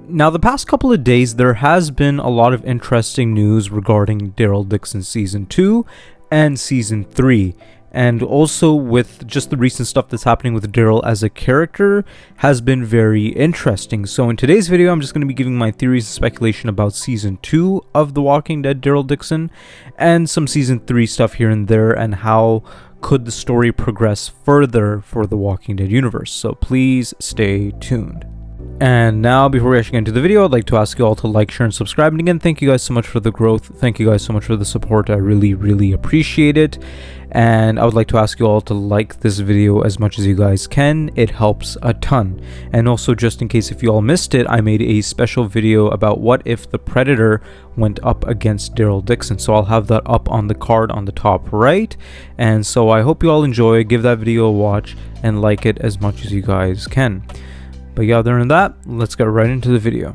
Now, the past couple of days, there has been a lot of interesting news regarding Daryl Dixon Season 2 and Season 3. And also with just the recent stuff that's happening with Daryl as a character has been very interesting. So in today's video, I'm just going to be giving my theories and speculation about Season 2 of The Walking Dead Daryl Dixon and some Season 3 stuff here and there, and how could the story progress further for The Walking Dead universe. So please stay tuned. And now, before we actually get into the video, I'd like to ask you all to like, share, and subscribe. And again, thank you guys so much for the growth. Thank you guys so much for the support. I really appreciate it. And I would like to ask you all to like this video as much as you guys can. It helps a ton. And also, just in case if you all missed it, I made a special video about what if the Predator went up against Daryl Dixon. So I'll have that up on the card on the top right. And so I hope you all enjoy. Give that video a watch and like it as much as you guys can. But yeah, other than that, let's get right into the video.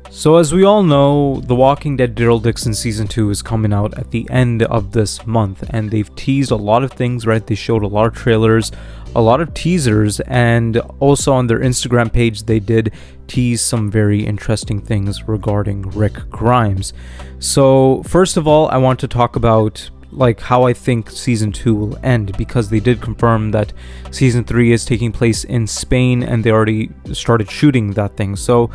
So as we all know, The Walking Dead Daryl Dixon Season 2 is coming out at the end of this month, and they've teased a lot of things, right? They showed a lot of trailers, a lot of teasers, and also on their Instagram page they did tease some very interesting things regarding Rick Grimes. So first of all, I want to talk about like how I think Season 2 will end, because they did confirm that Season 3 is taking place in Spain and they already started shooting that thing. So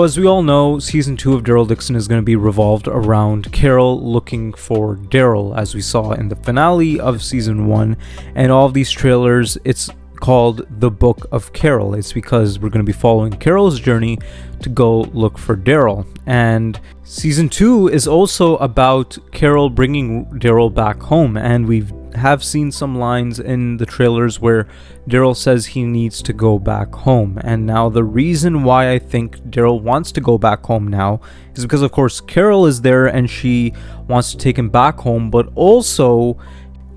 as we all know, Season 2 of Daryl Dixon is going to be revolved around Carol looking for Daryl, as we saw in the finale of Season 1. And all of these trailers, it's called The Book of Carol. It's because we're going to be following Carol's journey to go look for Daryl. And Season 2 is also about Carol bringing Daryl back home, and we have seen some lines in the trailers where Daryl says he needs to go back home. And now the reason why I think Daryl wants to go back home now is because, of course, Carol is there and she wants to take him back home, but also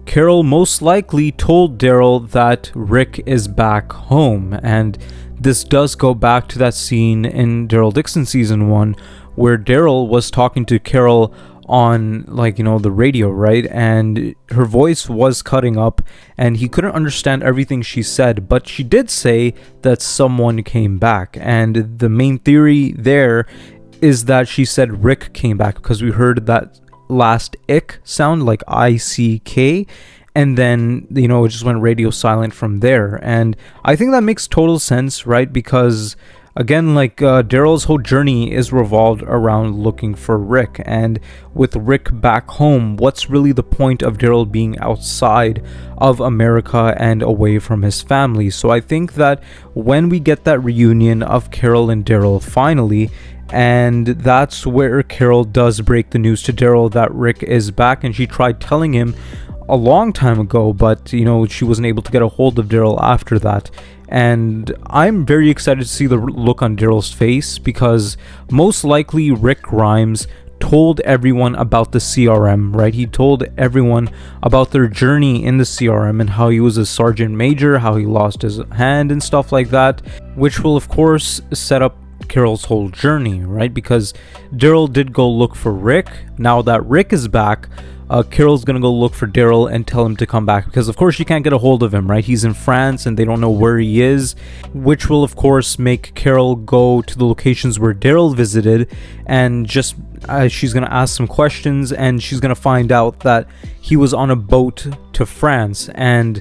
Carol most likely told Daryl that Rick is back home. And this does go back to that scene in Daryl Dixon Season 1 where Daryl was talking to Carol on, like, you know, the radio, right? And her voice was cutting up and he couldn't understand everything she said, but she did say that someone came back. And the main theory there is that she said Rick came back, because we heard that last ick sound, like ICK, and then, you know, it just went radio silent from there. And I think that makes total sense, right? Because again, like, Daryl's whole journey is revolved around looking for Rick, and with Rick back home, what's really the point of Daryl being outside of America and away from his family? So I think that when we get that reunion of Carol and Daryl finally, and that's where Carol does break the news to Daryl that Rick is back, and she tried telling him a long time ago, but, you know, she wasn't able to get a hold of Daryl after that. And I'm very excited to see the look on Daryl's face, because most likely Rick Grimes told everyone about the CRM, right? He told everyone about their journey in the CRM and how he was a sergeant major, how he lost his hand and stuff like that, which will of course set up Carol's whole journey, right? Because Daryl did go look for Rick. Now that Rick is back, Carol's gonna go look for Daryl and tell him to come back, because of course she can't get a hold of him, right? He's in France and they don't know where he is, which will of course make Carol go to the locations where Daryl visited, and just she's gonna ask some questions, and she's gonna find out that he was on a boat to France. And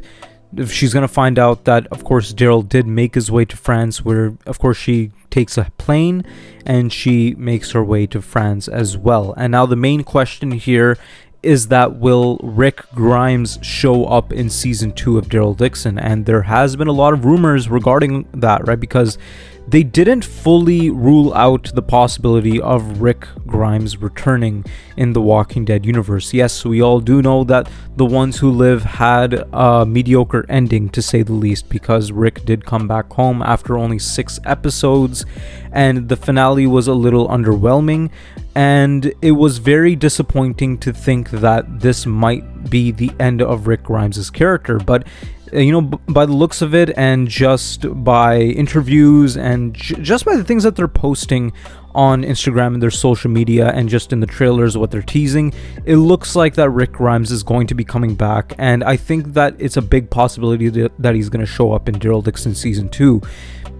she's gonna find out that, of course, Daryl did make his way to France, where of course she takes a plane and she makes her way to France as well. And now the main question here is that, will Rick Grimes show up in Season 2 of Daryl Dixon? And there has been a lot of rumors regarding that, right? Because they didn't fully rule out the possibility of Rick Grimes returning in the Walking Dead universe. Yes, we all do know that The Ones Who Live had a mediocre ending, to say the least, because Rick did come back home after only 6 episodes, and the finale was a little underwhelming, and it was very disappointing to think that this might be the end of Rick Grimes' character. But you know, by the looks of it, and just by interviews, and just by the things that they're posting on Instagram and their social media, and just in the trailers, what they're teasing, it looks like that Rick Grimes is going to be coming back. And I think that it's a big possibility that he's going to show up in Daryl Dixon Season 2.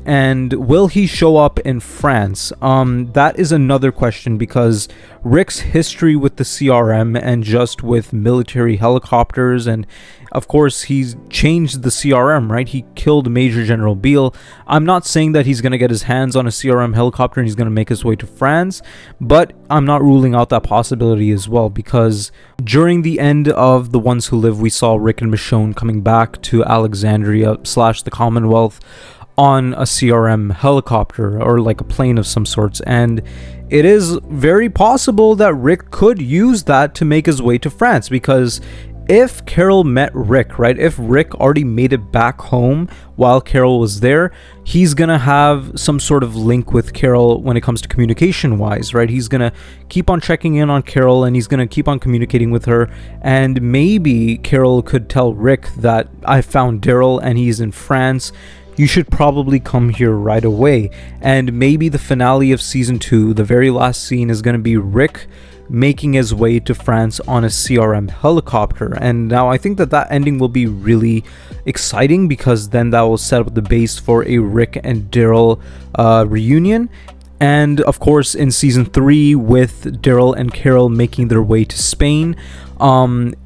And will he show up in France? That is another question, because Rick's history with the CRM and just with military helicopters, and of course he's changed the CRM, right? He killed Major General Beale. I'm not saying that he's going to get his hands on a CRM helicopter and he's going to make his way to France, but I'm not ruling out that possibility as well, because during the end of The Ones Who Live, we saw Rick and Michonne coming back to Alexandria / the Commonwealth on a CRM helicopter, or like a plane of some sorts, and it is very possible that Rick could use that to make his way to France, because if Carol met Rick, right, if Rick already made it back home while Carol was there, he's gonna have some sort of link with Carol when it comes to communication wise, right? He's gonna keep on checking in on Carol and he's gonna keep on communicating with her, and maybe Carol could tell Rick that I found Daryl and he's in France. You should probably come here right away. And maybe the finale of season 2, the very last scene, is going to be Rick making his way to France on a CRM helicopter. And now I think that ending will be really exciting, because then that will set up the base for a Rick and Daryl reunion. And of course, in season 3, with Daryl and Carol making their way to Spain,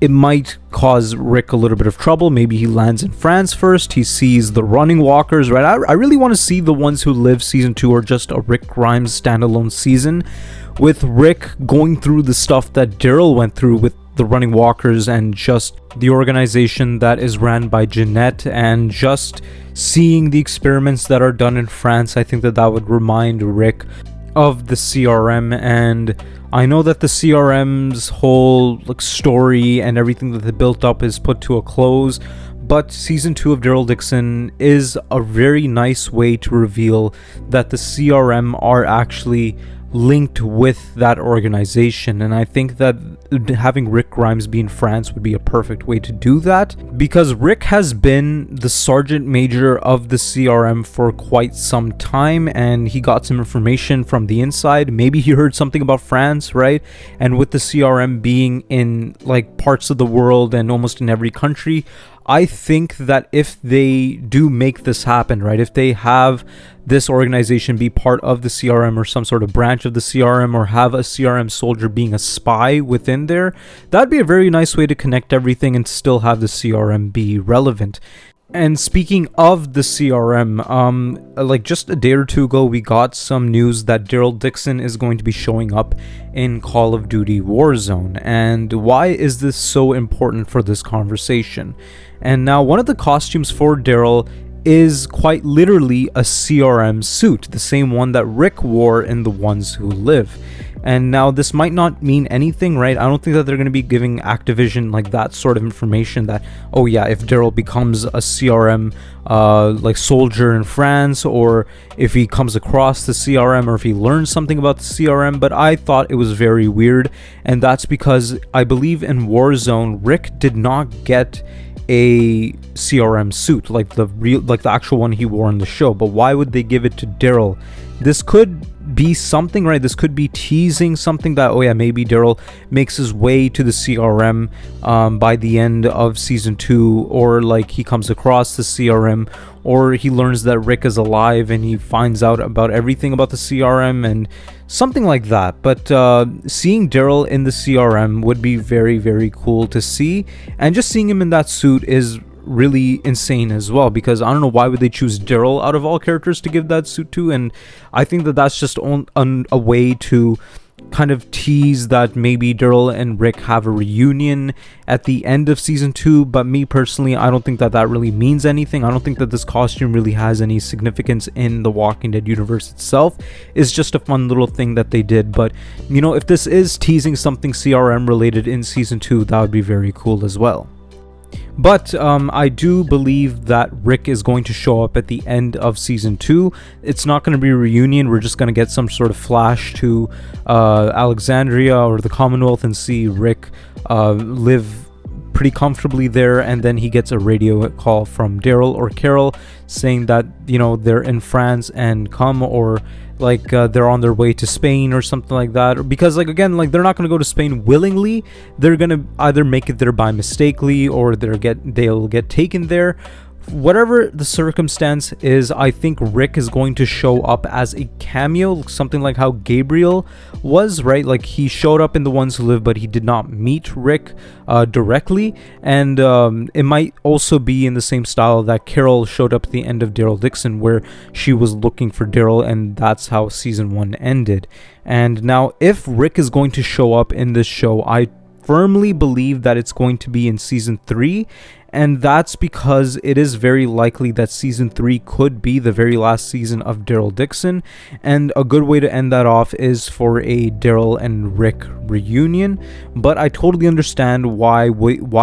it might cause Rick a little bit of trouble. Maybe he lands in France first. He sees the Running Walkers, right? I really want to see The Ones Who Live season 2, or just a Rick Grimes standalone season, with Rick going through the stuff that Daryl went through with the Running Walkers and just the organization that is ran by Jeanette, and just seeing the experiments that are done in France. I think that would remind Rick of the CRM, and I know that the CRM's whole story and everything that they built up is put to a close, but season 2 of Daryl Dixon is a very nice way to reveal that the CRM are actually linked with that organization. And I think that having Rick Grimes be in France would be a perfect way to do that, because Rick has been the sergeant major of the CRM for quite some time, and he got some information from the inside. Maybe he heard something about France, right? And with the CRM being in parts of the world and almost in every country, I think that if they do make this happen, right, if they have this organization be part of the CRM or some sort of branch of the CRM, or have a CRM soldier being a spy within there, that'd be a very nice way to connect everything and still have the CRM be relevant. And speaking of the CRM, just a day or two ago, we got some news that Daryl Dixon is going to be showing up in Call of Duty Warzone. And why is this so important for this conversation? And now, one of the costumes for Daryl is quite literally a CRM suit, the same one that Rick wore in The Ones Who Live. And now, this might not mean anything, right? I don't think that they're going to be giving Activision that sort of information that, oh yeah, if Daryl becomes a CRM soldier in France, or if he comes across the CRM, or if he learns something about the CRM. But I thought it was very weird, and that's because I believe in Warzone, Rick did not get a CRM suit like the actual one he wore in the show. But why would they give it to Daryl? This could be something, right? This could be teasing something that, oh yeah, maybe Daryl makes his way to the CRM by the end of season 2, or he comes across the CRM, or he learns that Rick is alive and he finds out about everything about the CRM and something like that. But seeing Daryl in the CRM would be very, very cool to see, and just seeing him in that suit is really insane as well, because I don't know why would they choose Daryl out of all characters to give that suit to. And I think that that's just a way to kind of tease that maybe Daryl and Rick have a reunion at the end of season 2. But me personally, I don't think that really means anything. I don't think that this costume really has any significance in the Walking Dead universe itself. It's just a fun little thing that they did. But if this is teasing something CRM related in season 2, that would be very cool as well. But I do believe that Rick is going to show up at the end of season 2. It's not going to be a reunion. We're just going to get some sort of flash to Alexandria or the Commonwealth and see Rick live pretty comfortably there, and then he gets a radio call from Daryl or Carol saying that they're in France and come, or they're on their way to Spain or something like that. Because again, they're not going to go to Spain willingly. They're going to either make it there by mistakenly, or they'll get taken there whatever the circumstance is, I think Rick is going to show up as a cameo, something like how Gabriel was, right? Like, he showed up in The Ones Who Live, but he did not meet Rick directly. And it might also be in the same style that Carol showed up at the end of Daryl Dixon, where she was looking for Daryl, and that's how season 1 ended. And now, if Rick is going to show up in this show, I firmly believe that it's going to be in season 3, and that's because it is very likely that season 3 could be the very last season of Daryl Dixon, and a good way to end that off is for a Daryl and Rick reunion. But I totally understand why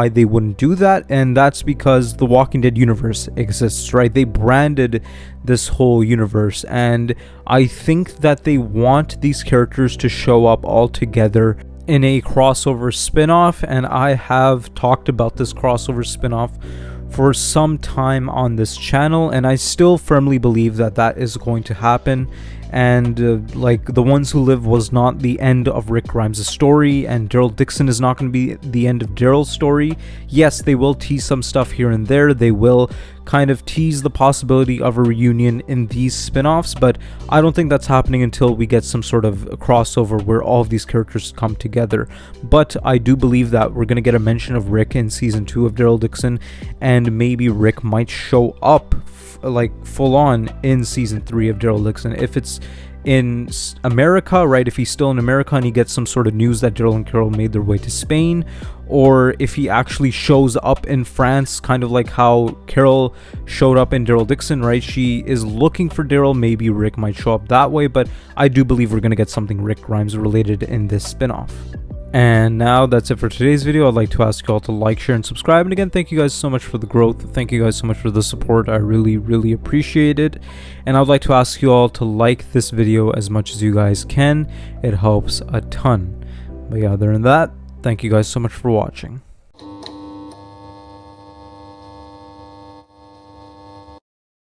they wouldn't do that, and that's because the Walking Dead universe exists, right? They branded this whole universe, and I think that they want these characters to show up all together in a crossover spin-off, and I have talked about this crossover spin-off for some time on this channel, and I still firmly believe that that is going to happen. And like, The Ones Who Live was not the end of Rick Grimes' story, and Daryl Dixon is not going to be the end of Daryl's story. Yes, they will tease some stuff here and there. They will kind of tease the possibility of a reunion in these spin-offs, but I don't think that's happening until we get some sort of crossover where all of these characters come together. But I do believe that we're going to get a mention of Rick in season 2 of Daryl Dixon, and maybe Rick might show up like full on in season 3 of Daryl Dixon. If it's in America, right, if he's still in America and he gets some sort of news that Daryl and Carol made their way to Spain, or if he actually shows up in France, kind of like how Carol showed up in Daryl Dixon, right? She is looking for Daryl. Maybe Rick might show up that way, but I do believe we're going to get something Rick Grimes related in this spin-off. And now that's it for today's video. I'd like to ask you all to like, share, and subscribe. And again, thank you guys so much for the growth. Thank you guys so much for the support. I really appreciate it. And I'd like to ask you all to like this video as much as you guys can. It helps a ton. But yeah, other than that, thank you guys so much for watching.